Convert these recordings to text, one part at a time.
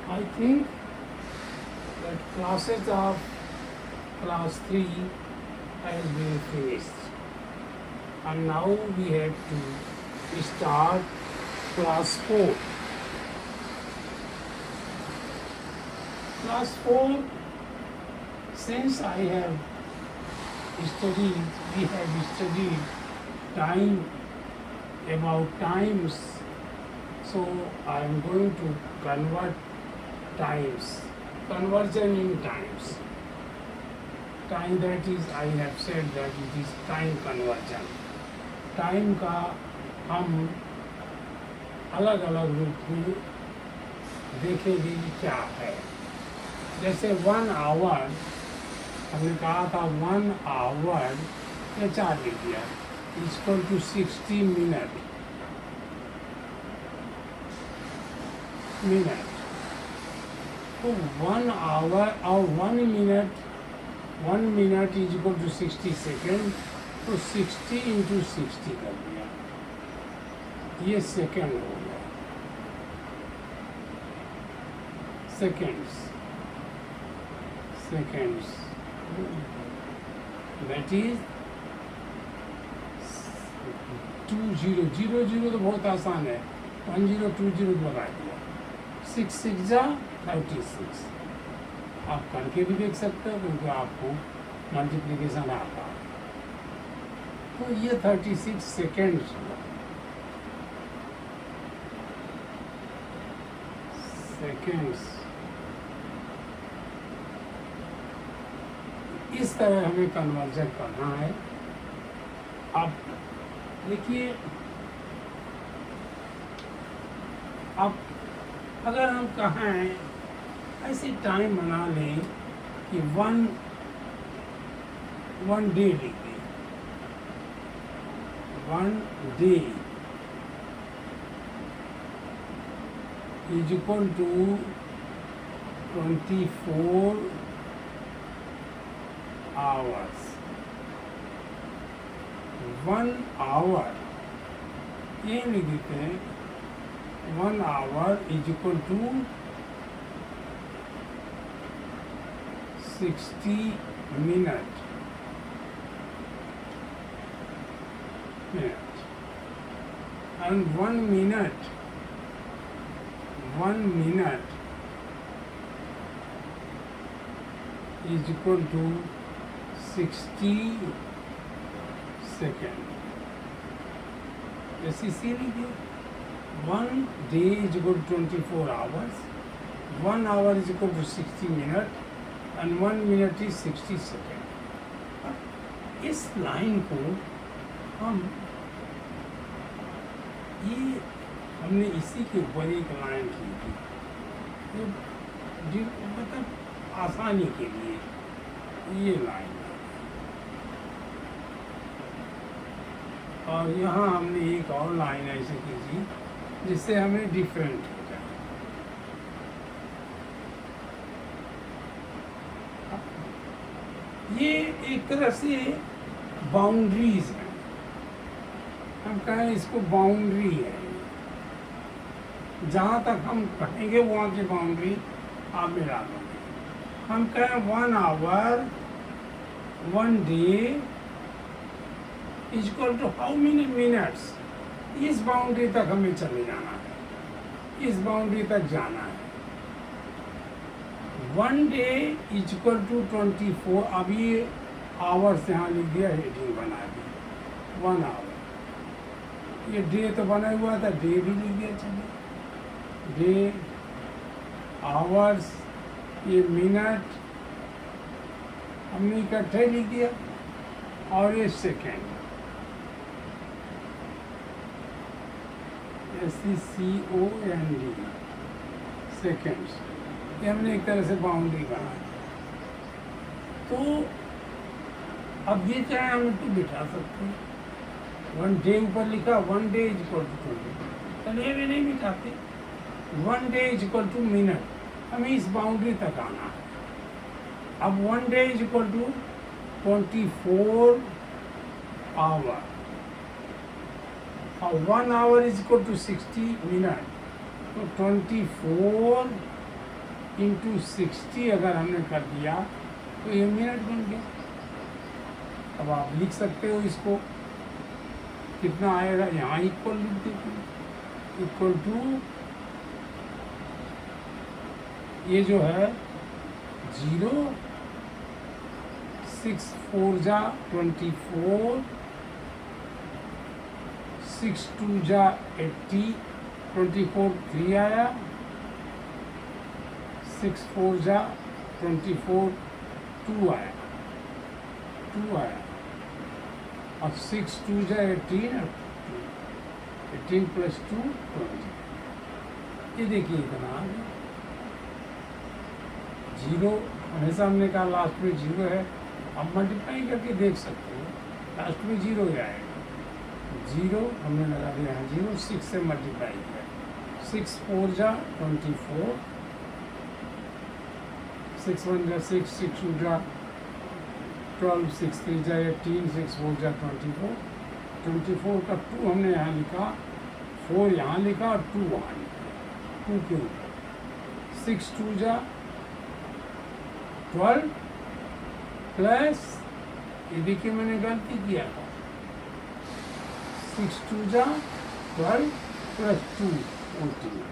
I think that classes of class 3 has been finished, and now we have to start class 4. Class 4, since I have studied, we have studied time, about times, so I am going to convert times, conversion in times. Time, that is, I have said that it is time conversion. Time का हम अलग अलग रूप में देखेंगे कि क्या है. जैसे 1 आवर, हमने कहा था 1 आवर या 4 लिखिए इक्वल टू 60 मिनट. तो 1 आवर और 1 minute is equal to 60 second. तो 60 इंटू 60 कर दिया, ये सेकेंड हो गया. सेकेंड्स दैट इज 20 तो बहुत आसान है. 1020 लगा दिया. 6 6 जा 36. आप करके भी देख सकते हो क्योंकि आपको मल्टीप्लिकेशन आता है. तो ये 36 सेकेंड्स हुआ. सेकेंड्स इस तरह हमें कन्वर्जन करना है. अब देखिए, अब अगर हम कहें ऐसे टाइम बना लें कि वन डे लिखें. 1 day is equal to 24 hours. 1 hour, ये लिख देते हैं. 1 hour is equal to 60 minutes. And 1 minute is equal to 60 seconds. Yes, इसीलिए 1 day is equal to 24 hours. 1 hour is equal to 60 minutes, and 1 minute is 60 seconds. इस line को हम ये हमने इसी के ऊपर एक लाइन की थी, तो मतलब आसानी के लिए ये लाइन है. और यहाँ हमने एक और लाइन ऐसे की थी जिससे हमें डिफरेंट हो जाए. ये एक तरह से बाउंड्रीज है. हम कहें इसको बाउंड्री है. जहाँ तक हम कहेंगे वहाँ की बाउंड्री आप मिला दोगे. हम कहें 1 hour 1 day is equal to how many minutes. इस बाउंड्री तक हमें चले जाना है, इस बाउंड्री तक जाना है. 1 डे इज इक्वल टू 24. अभी आवर्स यहाँ लिख दिया, हेडिंग बना दी 1 आवर. ये डे तो बना हुआ था, डे भी लिख दिया. चलिए, डे, आवर्स, ये मिनट हमने इकट्ठे लिख दिया. और ये सेकेंड, SECOND, सेकेंड्स. ये हमने एक तरह से बाउंड्री बना. तो अब ये चाहे हम तो बिठा सकते हैं. 1 डे ऊपर लिखा, 1 डे इज इक्वल टू 20. चलिए भी नहीं बिठाते. 1 day is equal to minute. हमें इस बाउंड्री तक आना है. अब 1 day is equal to 24 hour, और 1 hour is equal to 60 minute. तो 24 इंटू 60 अगर हमने कर दिया तो ये मिनट बन गया। अब आप लिख सकते हो इसको, कितना आएगा, यहाँ इक्वल लिख देते हैं, इक्वल टू ये जो है 0, 6 4 जा 24, 6 2 जा 80, 24 3 आया, 6 4 जा 24 2 आया, 2 आया, और 6 2 जा 18, 18 प्लस 2 20। ये देखिए इतना आ गया। 0 हमेशा हमने कहा लास्ट में 0 है, आप मल्टीप्लाई करके देख सकते हो, लास्ट में 0 ही आएगा। 0 हमने लगा दिया है 0, 6 से मल्टीप्लाई किया, 6 4 जा 24, 6 1 जा 6, 6 2 जा 12, 6 3 जा 18, 6 4 जा 24, 24 का 2 हमने यहाँ लिखा, 4 यहाँ लिखा और 2 वहाँ लिखा, 2 के ऊपर 6 2 जा 12 प्लस, ये देखिए मैंने गलती किया था, 6 2 जा 12 प्लस 2 14।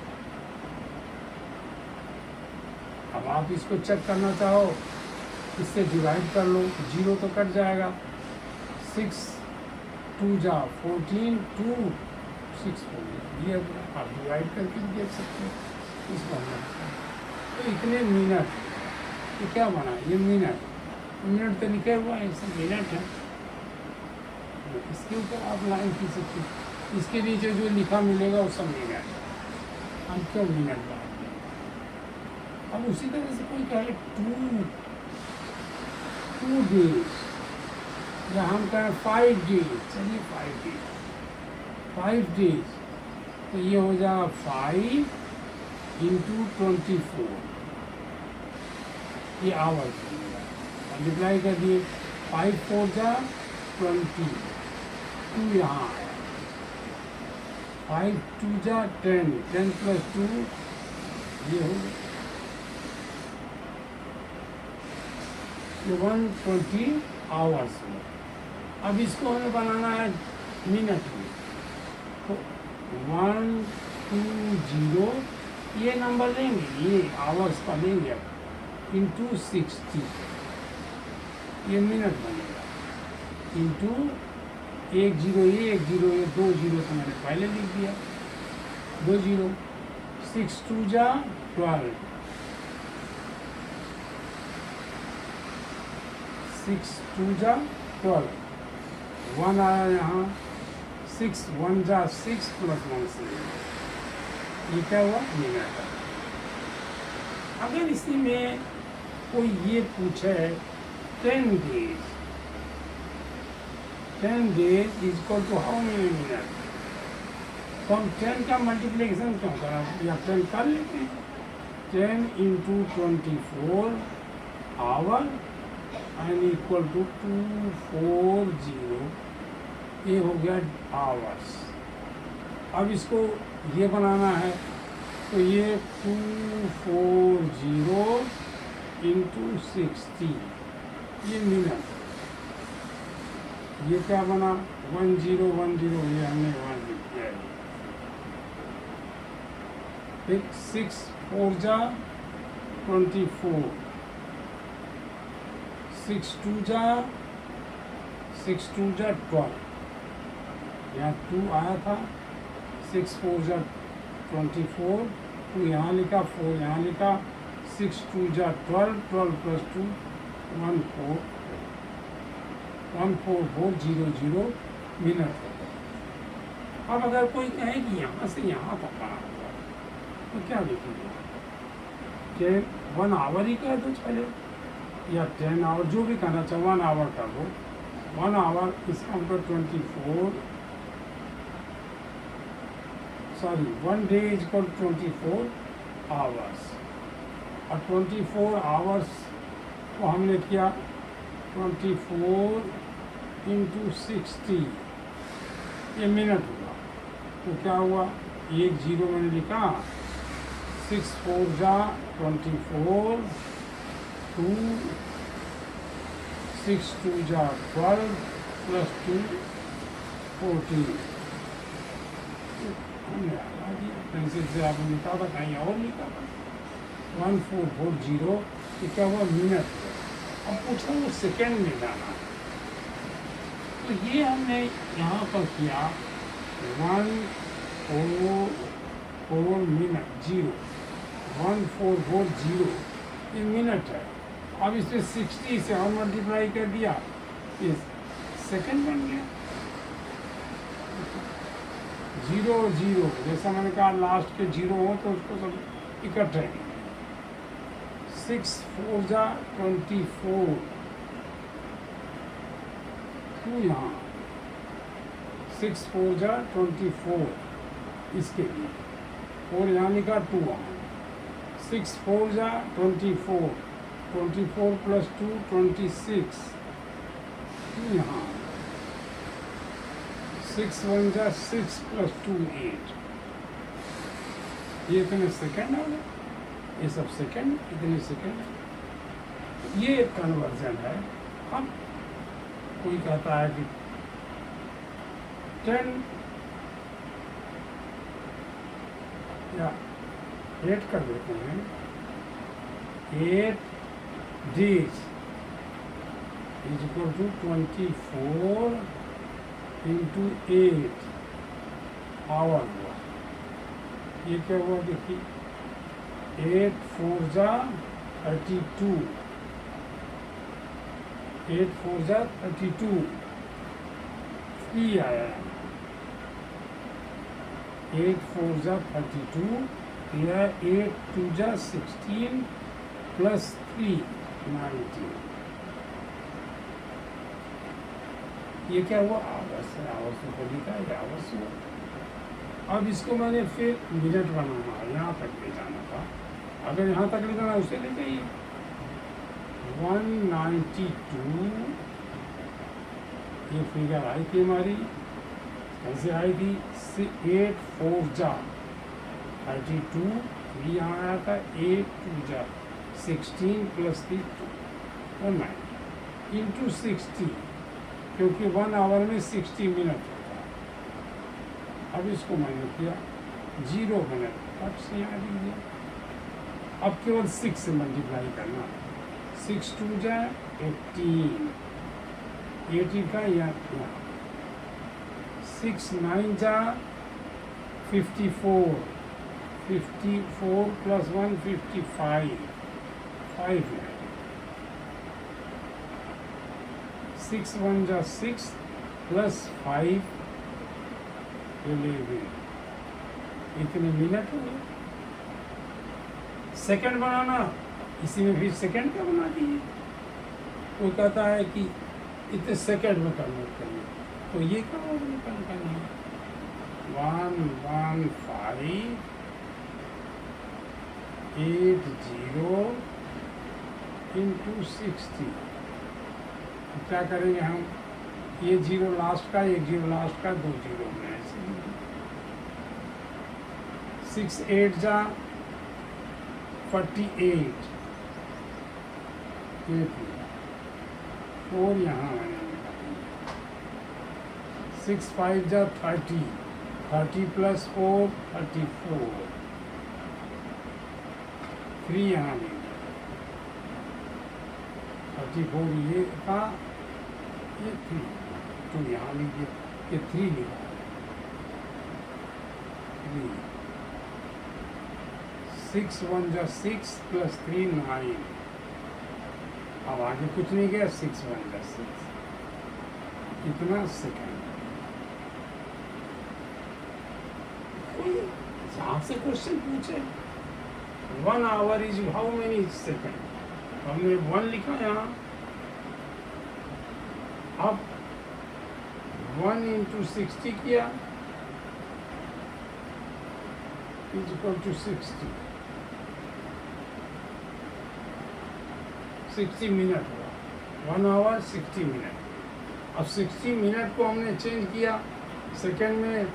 अब आप इसको चेक करना चाहो, इससे डिवाइड कर लो, 0 तो कट जाएगा, 6 2 जा 14, 2 6 4 ये आप डिवाइड करके भी देख सकते हो इस फॉर्मूला। तो इतने मिनट, ये क्या बना, ये मिनट, मिनट तो लिखा हुआ है, सब मिनट है, इसके ऊपर आप लाइन खींच सकते हो, इसके नीचे जो लिखा मिलेगा वो सब मिनट है, हम क्यों मिनट बात करें। अब उसी तरह से कोई कहे 2 डेज, या हम कहें 5 डेज, चलिए 5 डेज, 5 डेज, तो ये हो जाएगा 5 इंटू 24, ये आवर्स बनेगा, मल्टीप्लाई कर दिए, 5 4 जा 20, 2 यहाँ आया, 5 2 जा 10, 10 प्लस 2 ये हो गया, ये 120 आवर्स में। अब इसको हमें बनाना है मिनट में, तो 120 ये नंबर लेंगे, ये आवर्स का लेंगे अब, इंटू 60, ये मिनट बनेगा, इंटू 1 0 ये 1 0 ये 2 0 तो मैंने पहले लिख दिया, 2 0, 6 2 जा 12, 6 2 जा 12, 1 आया यहाँ, 6 1 जा 6 प्लस 1 से, ये क्या हुआ, मिनट। अगर इसी में कोई ये पूछे 10 days, 10 days is equal to how many minute, तो हम 10 का मल्टीप्लिकेशन क्यों करा, या 10 कर लेते हैं, 10 into 24 hour and equal to 240, ये हो गया आवर्स। अब इसको ये बनाना है, तो ये 240 इंटू 60, ये मिनट, ये क्या बना 1010, ये हमने 1 लिख दिया है, फिर 6 4 जा 24, 6 2 जा 12, यहाँ 2 आया था, 6 4 जा 24, 2 यहाँ लिखा, 4 यहाँ लिखा, 6 2 जा 12, 12 प्लस 2 14, 14400 मिनट हो गया। अब अगर कोई कहे कि यहाँ से यहाँ तक बना हुआ तो क्या लिखेंगे, 1 आवर ही कह दो चले, या 10 आवर, जो भी कहना चाहो 1 आवर कर दो, 1 आवर इसका मतलब 24, sorry 1 day is equal 24 hours, और 24 आवर्स को हमने किया 24 इंटू 60, ये मिनट हुआ, तो क्या हुआ, 1 0 मैंने लिखा, 6 4 जा 24, 2 6 2 जा 12 प्लस 2 14। हमने हटा दिया, पेंसिल से आपने लिखा था, कहीं और लिखा था 1440। ये क्या हुआ? मिनट। अब पूछा वो सेकेंड में जाना है, तो ये हमने यहाँ पर किया 144 मिनट 0, 1440 ये मिनट है। अब इसमें 60 से और मल्टीप्लाई कर दिया, ये सेकेंड बन गया। 0 0 जैसा मैंने कहा, लास्ट के 0 हो तो उसको सब इकट्ठे। 6 4 जा 24, टू यहाँ 6 4 जा 24 इसके लिए, 4 यहाँ लिखा, 2 वहाँ। 6 4 जा 24, 24 प्लस 2 26, 2 यहाँ। 6 1 जा 6 प्लस 2 8। ये इतने सेकेंड आ गए, ये सब सेकेंड, इतने सेकेंड। ये कन्वर्जन है। अब कोई कहता है कि 10 या 8 कर देते हैं, 8 days is equal to 24 into 8 our हुआ। ये क्या हुआ देखिए, 8 4 जा 32, 8 4 जा 32, 3 आया। 8 4 जा 32, यह 8 2 जा 16 प्लस 3 19। ये क्या हुआ? आवर्स है, आवर्स को लिखा है, आवर्स हुआ। अब इसको मैंने फिर मिनट बनाना है, यहाँ तक ले जाना था। अगर यहाँ तक ले जाना उसे ले जाइए। 192 ये फिगर आई थी हमारी, कैसे आई थी? 8 4 जा 32, भी यहाँ आया था, 8 2 जा 16 प्लस 3 19 इंटू 60, क्योंकि 1 आवर में 60 मिनट होता है। अब इसको मैंने किया 0 मिनट, अब से यहाँ लिख दिया। अब केवल 6 से मल्टीप्लाई करना, 6 2 जा 18, 80 का यहाँ 6 9 जा 54, 54 प्लस 1 55, 5 6 1 जा 6 प्लस 5 11, इतने मिनट हो गए। सेकंड बनाना, इसी में भी सेकंड का बना दिए। वो कहता है कि इतने सेकंड में कन्वर्ट करिए, तो ये क्या होगा? करना 115 80 इंटू 60। क्या करेंगे हम? ये 0 लास्ट का, एक 0 लास्ट का, 2 0 में ऐसे 6 8 जा 48, 4 यहाँ मैंने 6 5 जा 30, 30 प्लस 4 34, 3 यहाँ नहीं, 34 ये था, ये 3, 2 यहाँ लीजिए, ये 3 लिखा, 6 1 जा 6 प्लस 3 9। अब आगे कुछ नहीं गया, 6 1 जा 6, इतना सेकेंड। आपसे क्वेश्चन पूछे 1 hour is how many second, हमने 1 लिखा यहाँ। अब 1 इंटू 60 किया इज इक्वल टू 60, 60 मिनट हुआ। 1 आवर 60 मिनट। अब 60 मिनट को हमने चेंज किया सेकेंड में,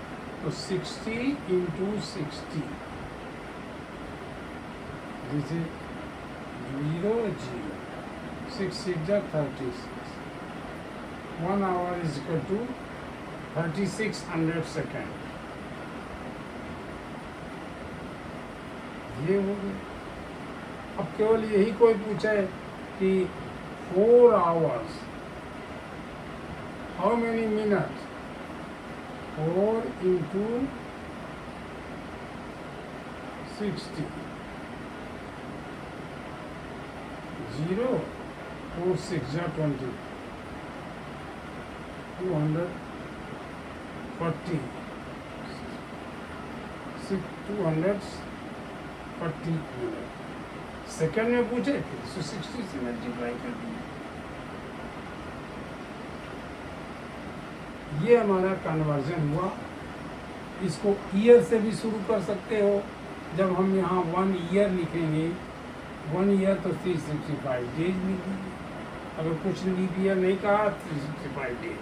तो 60 into 60 this is 0 0 6 6 36 1 hour is equal to 3600 second. ये हो गया। अब केवल यही कोई पूछे कि 4 hours how many minutes, 4 into 60 0 4 6 20 240 240 minute second में पूछे 360 से मल्टीप्लाई कर दिया। ये हमारा कन्वर्जन हुआ। इसको ईयर से भी शुरू कर सकते हो। जब हम यहाँ 1 ईयर लिखेंगे, 1 ईयर तो 365 डेज लिखेंगे। अगर कुछ लीप ईयर नहीं कहा 365 डेज।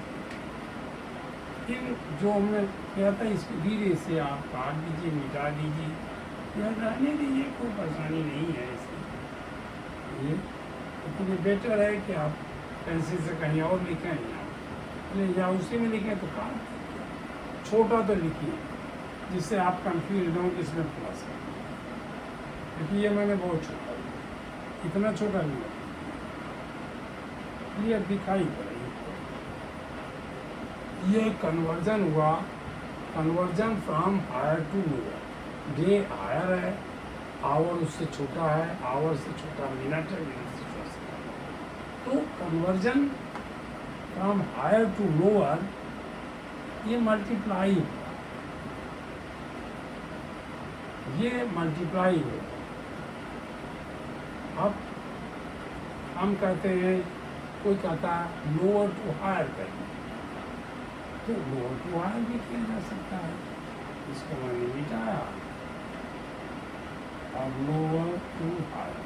इन जो हमने किया था इसको धीरे से आप काट दीजिए, मिटा दीजिए या रहने दीजिए, कोई परेशानी नहीं है इसकी। ये इतनी बेटर है कि आप पेंसिल से कहीं और लिखें या उसी में लिखें तो काम छोटा तो लिखिए जिससे आप कंफ्यूज हो कि इसमें प्लस है, क्योंकि ये मैंने बहुत छोटा लिखा, इतना छोटा नहीं लिखा, क्लियर दिखाई पड़ेगी। ये कन्वर्जन हुआ, conversion from higher to lower. Day higher है, आवर उससे छोटा है, आवर से छोटा मिनट है, मिनट से छोटा सेकंड। तो conversion from higher to lower ये मल्टीप्लाई होगा, ये मल्टीप्लाई होगा। अब हम कहते हैं, कोई कहता है लोअर टू हायर करिए, तो लोअर टू हायर भी किया जा सकता है। इसको मैंने मिटाया। अब लोअर टू हायर,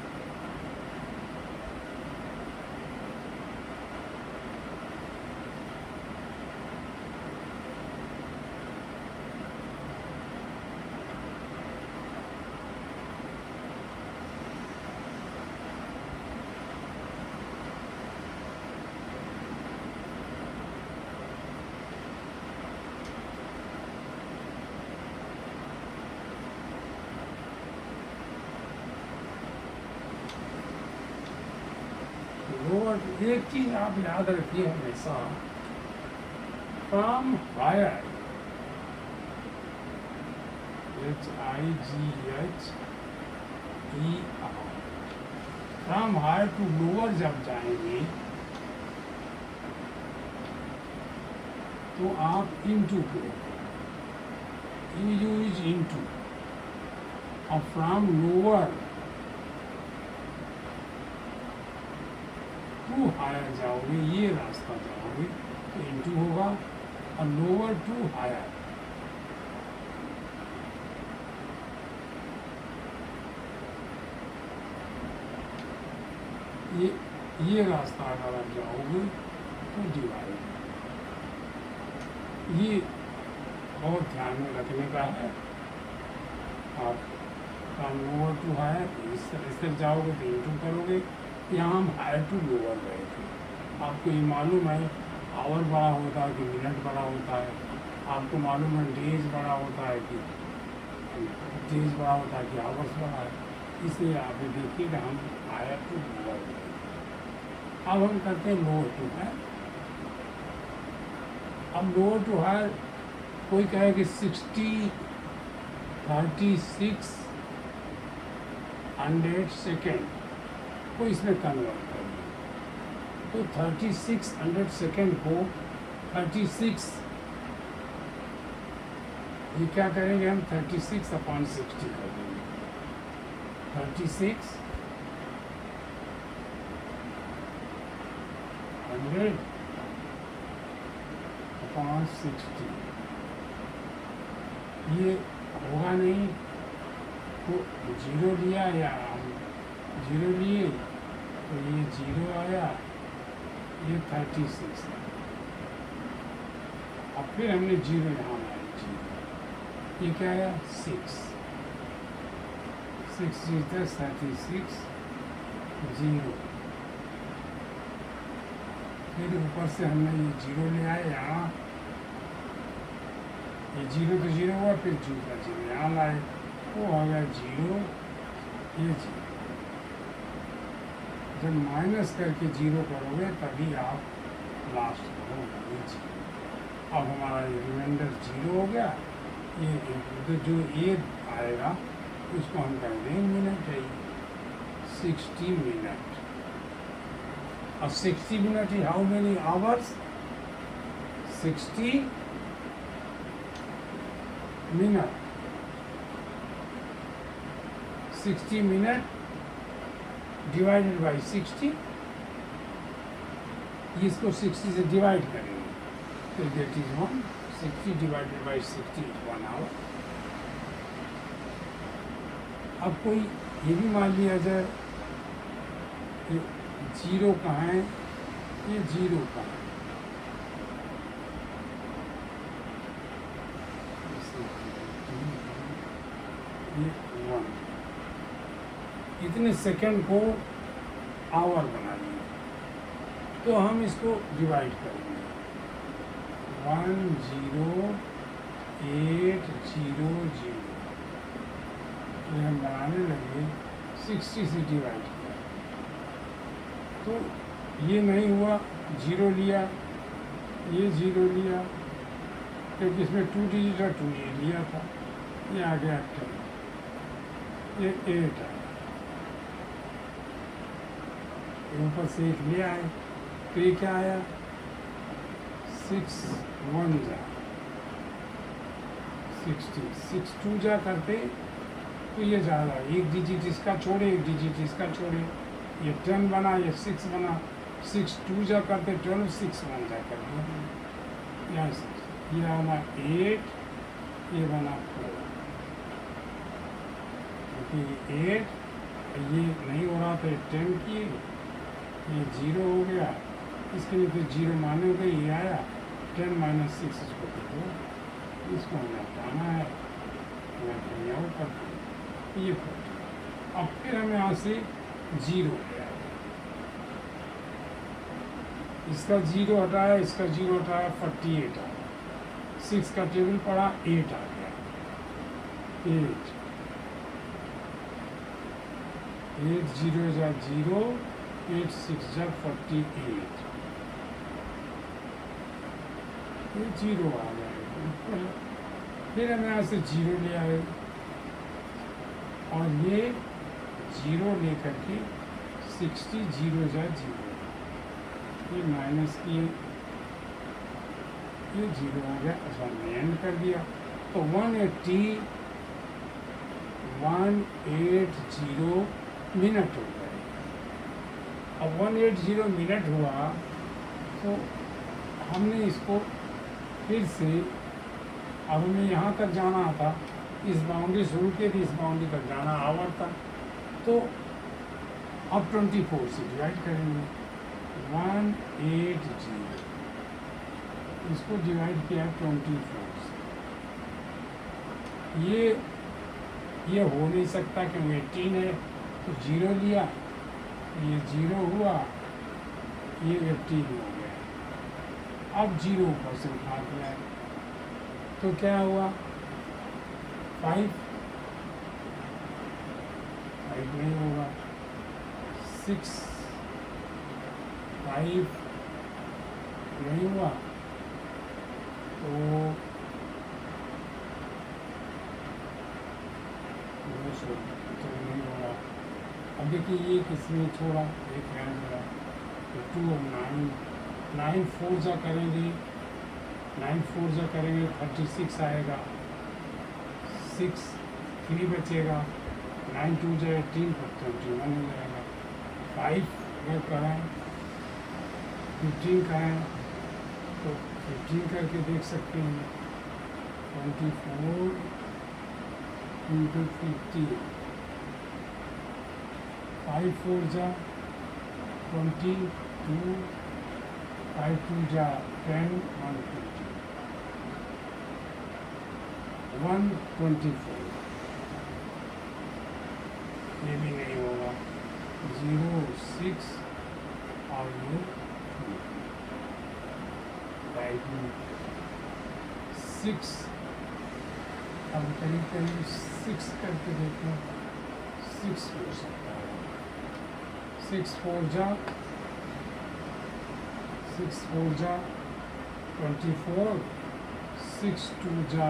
लोअर। एक चीज आप याद रखिए हमेशा, from higher, HIGHER, from higher to lower जब जाएंगे तो आप इनटू करोगे, यूज इनटू। और फ्रॉम लोअर टू हायर जाओगे, ये रास्ता जाओगे तो इनटू होगा, और लोअर टू हायर ये रास्ता अगर आप जाओगे तो डिवाइड। ये बहुत ध्यान में रखने का है। आप फ्रॉम लोअर टू हायर इस तरह जाओगे तो इनटू करोगे। यहाँ हम हायर टू लोअर गए थे, आपको ये मालूम है आवर बड़ा होता है कि मिनट बड़ा होता है, आपको मालूम है डेज बड़ा होता है कि डेज बड़ा होता है कि आवर्स बड़ा है, इसलिए आप देखिए कि हम हायर टू लोअर गए। अब हम करते हैं लोअर टू हायर। अब लोअर टू हायर कोई कहे कि 60 3600 सेकेंड को इसमें कन्वर्ट करिए, तो 3600 सेकेंड को 36, ये क्या करेंगे हम 36/60 कर देंगे। 3600/60 ये होगा नहीं तो जीरो लिया या जीरो लिए तो ये जीरो आया, ये 36 है। अब फिर हमने जीरो यहाँ लाया, जीरो, ये क्या आया 6 6 is the 36 0। फिर ऊपर से हमने ये जीरो ले आए यहाँ, ये जीरो तो जीरो हुआ, फिर दूसरा जीरो यहाँ लाए, वो हो गया जीरो, ये जीरो। जब माइनस करके जीरो करोगे तभी आप लास्ट करोगे ये जीरो। अब हमारा ये रिमाइंडर जीरो हो गया। ये तो जो ये आएगा उसको हम कर देंगे मिनट है, 60 मिनट। और 60 minute is how many hours? 60 minute, 60 minute divided by 60, इसको 60 से डिवाइड करेंगे तो that is 1, 60 divided by 60 is 1 hour। अब कोई ये भी मान लिया जाए कि जीरो कहाँ है, ये जीरो कहाँ है, ये 1, इतने सेकंड को आवर बना लिया। तो हम इसको डिवाइड करेंगे 10800, तो हम बनाने लगे 60 से डिवाइड किया तो ये नहीं हुआ, जीरो लिया, ये जीरो लिया, क्योंकि इसमें 2 डिजिट और 2 ये लिया था, ये आ गया 10, ये 8 आया, ऊपर से एक ले आए तो ये क्या आया 6 1 जा 60, 6 2 जा करते तो ये ज़्यादा, एक डिजिट इसका छोड़े, एक डिजिट इसका छोड़े, ये 10 बना, ये 6 बना, 6 2 जा करते 12, 6 1 जा करते, यहाँ 6, ये बना 8, ये बना 4, क्योंकि 8 ये नहीं हो रहा था 10 की, ये 0 हो गया, इसके लिए फिर 0 माने गए, ये आया 10 - 6 इसको देखो, इसको हमें हटाना है, ऊपर ये 40। अब फिर हमें यहाँ से 0 ले आया, इसका 0 हटाया, इसका 0 हटाया, 48 आया, 6 का टेबल पड़ा 8 आ गया, 8 0 जा 0, 8 6 जा 48, ये 0 आ गया। फिर हम यहाँ से 0 ले आए और ये 0 लेकर के 60 0 जा 0, ये माइनस किए, ये 0 हो गया, अच्छा हमने एंड कर दिया तो 180 मिनट हो गए। अब 180 मिनट हुआ तो हमने इसको फिर से, अब हमें यहाँ तक जाना था, इस बाउंड्री शुरू के भी इस बाउंड्री तक जाना आवर तक, तो अब 24 से डिवाइड करेंगे, 180, इसको डिवाइड किया 24 से, ये हो नहीं सकता क्योंकि 18 है, तो 0 लिया, ये 0 हुआ, ये 18 हो गया, अब 0 ऊपर से उठा दिया है, तो क्या हुआ 5 नहीं होगा, 6 5 नहीं हुआ, तो नहीं होगा। अब देखिए ये किसने छोड़ा, एक है जरा, तो 2 और 9, 9 4 जा करेंगे, 9 4 जा करेंगे 36 आएगा, 6 3 बचेगा, 9 2 जा 18 पर 21 हो जाएगा, 5 अगर कराएँ 15 कराएँ तो 15 करके देख सकते हैं, 24 × 15, 5 4 जा 22, 5 2 जा 10, 124, ये भी नहीं होगा, 0 6 और ये 6। अब करीब करीब 6 करके देखो, 6 हो सकता है, 6 4 जा 24, 6 2 जा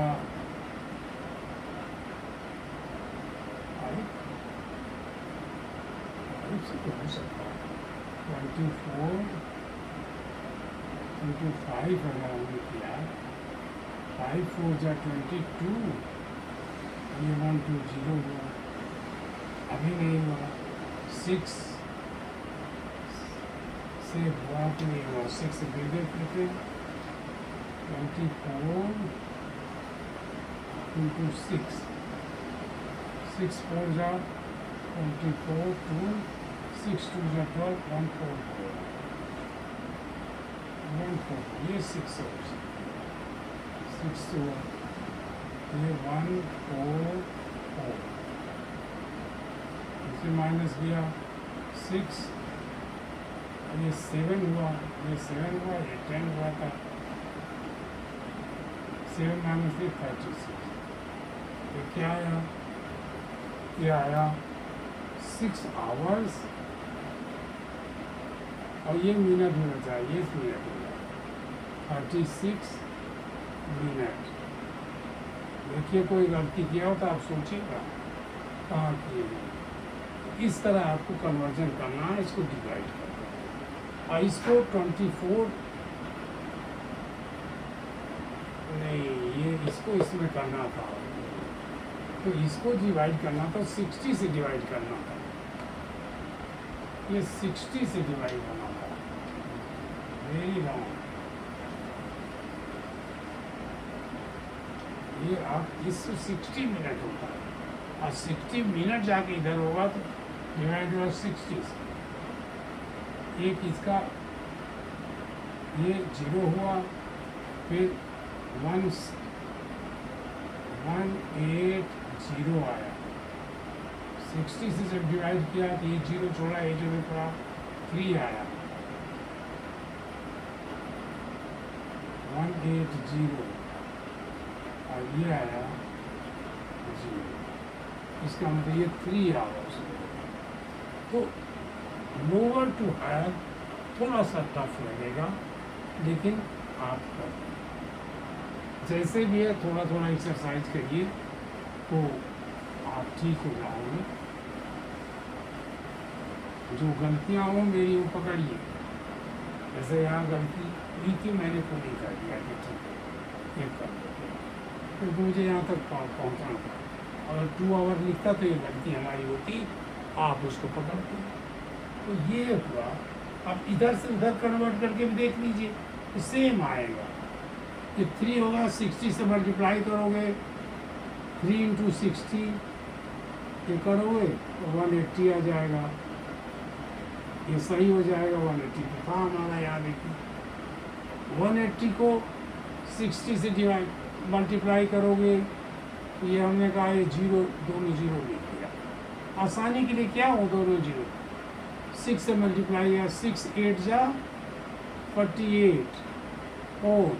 5 से तो हो सकता है 24 into 5 अगर हमने किया, 5 4 जा 22, ये 1 2 0 हुआ, अभी नहीं हुआ, 6 से हुआ कि नहीं हुआ, 6 से बिल्डर करते 24 into 6, 6 4 जा 24 2, 6 2 जा 12, 1 4 4, 1 4, ये 6 है, 6 हुआ, ये 1 4 4, इसे माइनस किया 6, ये 7 हुआ, ये 7 हुआ, ये 10 हुआ था, 7 माइनस 36, ये क्या आया, ये आया 6 आवर्स, और ये मिनट होना चाहिए, ये मिनट होगा 36 मिनट। देखिए कोई गलती किया हो तो आप सोचिएगा कहाँ किए, इस तरह आपको कन्वर्जन करना है, इसको डिवाइड करना है, और इसको 24 नहीं, ये इसको इसमें करना था, तो इसको डिवाइड करना था, 60 से डिवाइड करना था, ये 60 से डिवाइड करना था, वेरी रॉन्ग। ये आप इस 60 मिनट होता है, और 60 मिनट जाके इधर होगा तो डिवाइड होगा 60 से, एक इसका ये 0 हुआ, फिर 180 आया, 60 से जब डिवाइड किया तो ये 0 छोड़ा, ये 0 पड़ा, 3 आया, 180 और ये आया 0, इसका मतलब ये 3 आवर्स। तो लोअर टू हायर थोड़ा सा टफ लगेगा, लेकिन आप जैसे भी है थोड़ा थोड़ा एक्सरसाइज करिए तो आप ठीक हो जाओगे। जो गलतियाँ हो मेरी वो पकड़िए, जैसे यहाँ गलती हुई थी मैंने पूरी कर दिया कि ठीक है ये कर देते, क्योंकि मुझे यहाँ तक पहुँचना था, अगर 2 आवर लिखता तो ये गलती हमारी होती, आप उसको पकड़ते। तो ये हुआ, अब इधर से उधर कन्वर्ट करके भी देख लीजिए तो सेम आएगा, ये 3 होगा, 60 से मल्टीप्लाई करोगे, 3 into 60 ये करोगे तो 180 आ जाएगा, ये सही हो जाएगा, 180 तो था हमारा, यहाँ देखिए 180 को 60 से डिवाइड मल्टीप्लाई करोगे तो ये हमने कहा ये 0 दोनों 0 लिख दिया, आसानी के लिए क्या हो दोनों 0, 6 से मल्टीप्लाई या 6 8 जा 48 और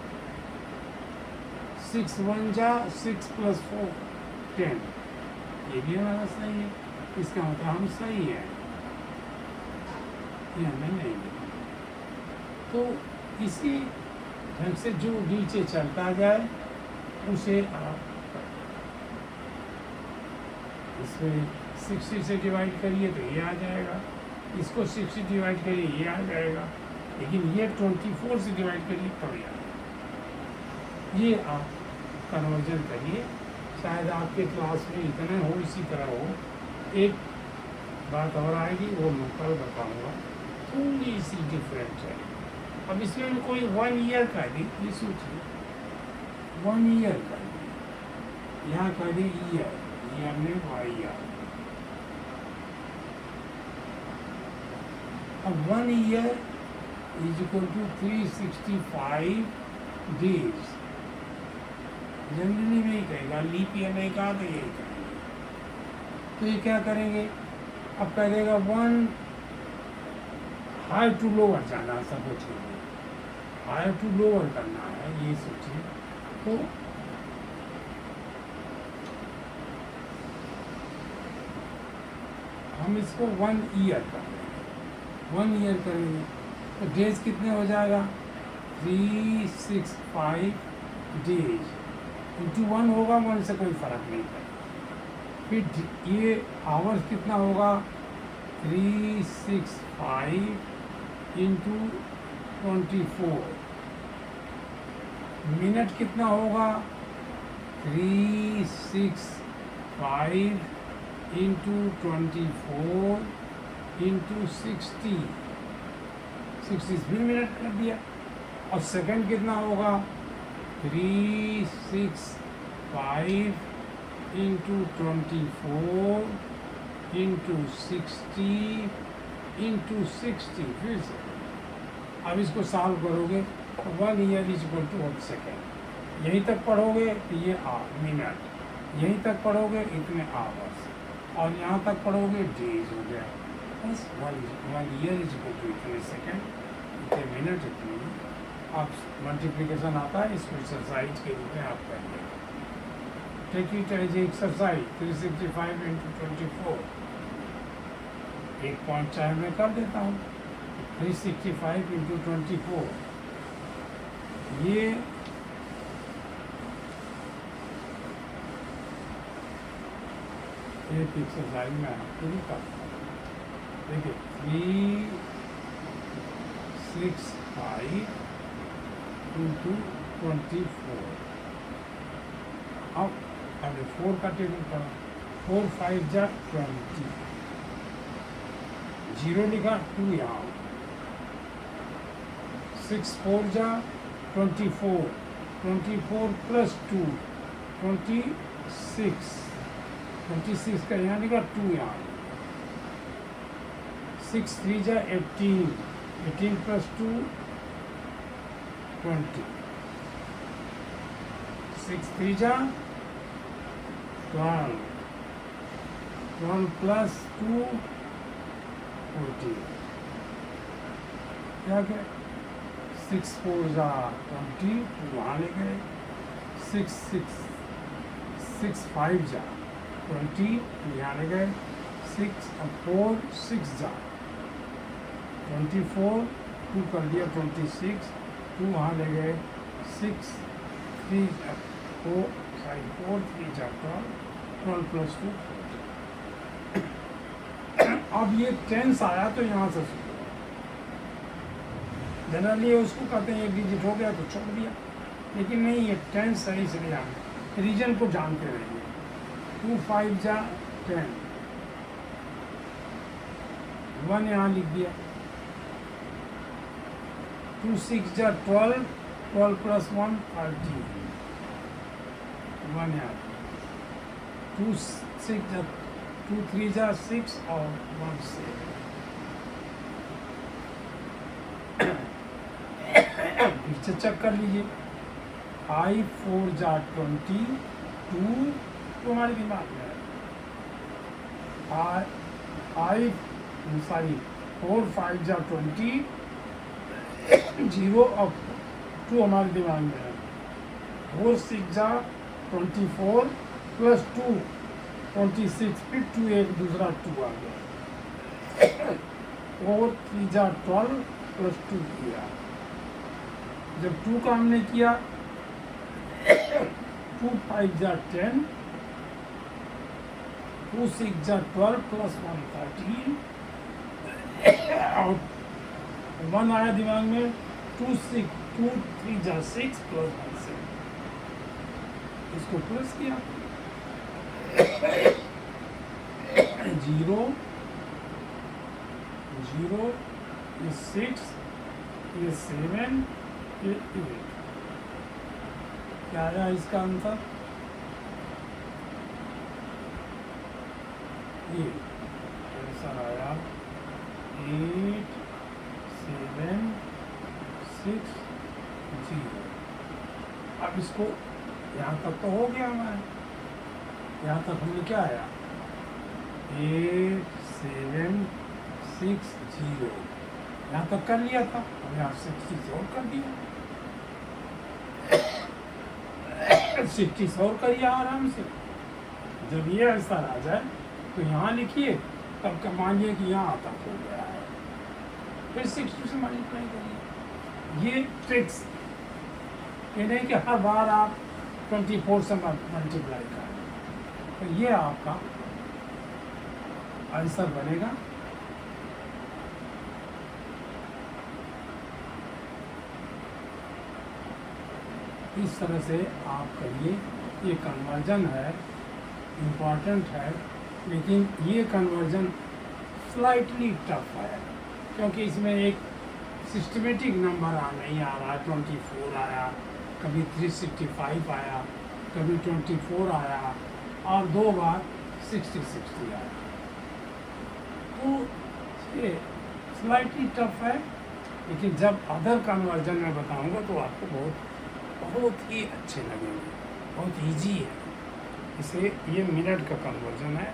6 1 जा 6 + 4 10, ये भी हमारा सही है, इसका मतलब हम सही है, ये हमें नहीं मिला। तो इसी ढंग से जो नीचे चलता जाए उसे आप इसमें 60 से डिवाइड करिए तो ये आ जाएगा, इसको 60 डिवाइड करिए ये आ जाएगा, लेकिन ये 24 से डिवाइड करिए तब ये आएगा। ये आप कन्वर्जन करिए, शायद आपके क्लास में इतना हो, इसी तरह हो। एक बात और आएगी वो मैं कल बताऊँगा, थोड़ी सी डिफरेंट है। अब इसमें कोई 1 ईयर का दी, ये सोचिए 1 ईयर का दी, यहाँ का दी ईयर, ईयर में YR। अब 1 year is equal to 365 days, generally में ही कहेगा, लीप ईयर नहीं कहा तो यही करेंगे। तो ये क्या करेंगे, अब कह देगा 1 हाई टू लोअर जाना, सब कुछ हाई टू लोअर करना है, ये सोचिए। तो हम इसको 1 ईयर कर देंगे, 1 ईयर करेंगे तो डेज कितने हो जाएगा, 365 डेज इंटू 1 होगा, 1 से कोई फर्क नहीं पड़ेगा। फिर ये आवर्स कितना होगा, 365 इंटू 24। मिनट कितना होगा, 365 इंटू 24 इंटू 60 भी मिनट कर दिया। और सेकंड कितना होगा, 365 इंटू 24 इंटू 60 इंटू 60। फिर से अब इसको सॉल्व करोगे तो 1 year is equal to 1 second. यहीं तक पढ़ोगे तो ये मिनट, यहीं तक पढ़ोगे इतने आवर्स, और यहाँ तक पढ़ोगे डेज हो गया। बस 1 ईयर इज इक्वल टू इतने सेकेंड, इतने मिनट, इतने। अब मल्टीप्लिकेशन आता है, इसको एक्सरसाइज के रूप में आप करेंगे। Take it as exercise, 365 into 24। एक पॉइंट चाहे मैं कर देता हूँ, 365 इंटू 24। ये एक एक्सरसाइज में आपको भी करता हूँ। देखिए 365 इंटू 24। अब अभी 4 का टेबल पढ़ा, 4 5 जा 20, 0 लिखा, 2 यहाँ, 6 4 जा 24, 24 प्लस 2 26, 26 का यहाँ लिखा, 2 यहाँ, 6 3 जा 18, 18 प्लस 2 20, 6 3 जा 12, 12 प्लस 2 14। क्या क्या, 6 4 जा 20, वहाँ ले गए, 6 5 जा 20, यहाँ ले गए, 6 4 6 जा 24, 2 कर दिया 26, 2 वहाँ ले गए, 6 3 4 3 जा 12 प्लस 2। अब ये टेंस आया तो यहाँ से जनरली उसको कहते हैं एक डिजिट हो गया तो छोड़ दिया, लेकिन नहीं, ये टेंस सही से नहीं आया, रीजन को जानते रहिए। 2 5 जा 10, 1 यहाँ लिख दिया, 2 6 जा 12, 12 प्लस 1 13, 1 यहाँ, 2 6 जा 2 3 जा 6 और 1 7। पीछे चेक कर लीजिए, 5 4 जा 20, 2 तो हमारे दिमाग में है, 4 5 जा 20, 0 और 2 हमारे दिमाग में है, 4 6 जा 24 प्लस 2 26, फिर 2 एक दूसरा 2 आ गया, 4 3 जा 12 प्लस 2 किया। जब 2 का हमने किया, 2 5 जा 10, 2 6 जा 12 प्लस 1 13, और 1 आया दिमाग में, 2 3 जा 6 प्लस 1 7, इसको प्लस किया, 0 0, ये 6, ये 7, ये 8। क्या आया इसका आंसर, ये आंसर आया 8 7 6 0। अब इसको यहाँ तक तो हो गया हमारा, यहाँ तक हमने क्या आया, 8 7 0 यहाँ तक कर लिया था, अब यहाँ 60 और कर दिया। 60 और करिए आराम से। जब ये आंसर आ जाए तो यहाँ लिखिए, तब का मानिए कि यहाँ तक हो गया है, फिर 60 से मल्टीप्लाई करिए। ये ट्रिक्स ये नहीं कि हर बार आप 24 से मल्टीप्लाई करें, तो ये आपका आंसर बनेगा। इस तरह से आप करिए। ये कन्वर्जन है, इम्पॉर्टेंट है, लेकिन ये कन्वर्जन स्लाइटली टफ है, क्योंकि इसमें एक सिस्टमेटिक नंबर नहीं आ रहा। 24 आया, कभी 365 आया, कभी 24 आया, और 2 बार 60 आया। तो ये स्लाइटली टफ है, लेकिन जब अदर कन्वर्जन में बताऊंगा तो आपको बहुत ही अच्छे लगेंगे, बहुत इजी है। इसे ये मिनट का कन्वर्जन है,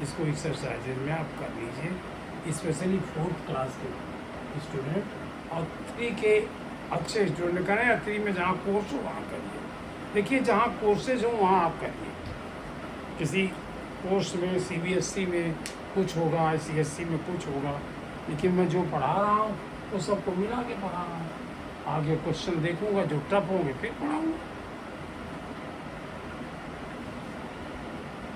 इसको एक्सरसाइजेज में आप कर लीजिए, स्पेशली 4th क्लास के स्टूडेंट और 3 के अच्छे स्टूडेंट करें, या 3 में जहाँ कोर्स हो वहाँ करिए। देखिए जहाँ कोर्सेज हो वहाँ आप करिए। किसी कोर्स में CBSE में कुछ होगा, ICSE में कुछ होगा, लेकिन मैं जो पढ़ा रहा हूँ वो सबको मिला के पढ़ा रहा हूँ। आगे क्वेश्चन देखूंगा, जो टफ होंगे फिर पढ़ाऊँगा।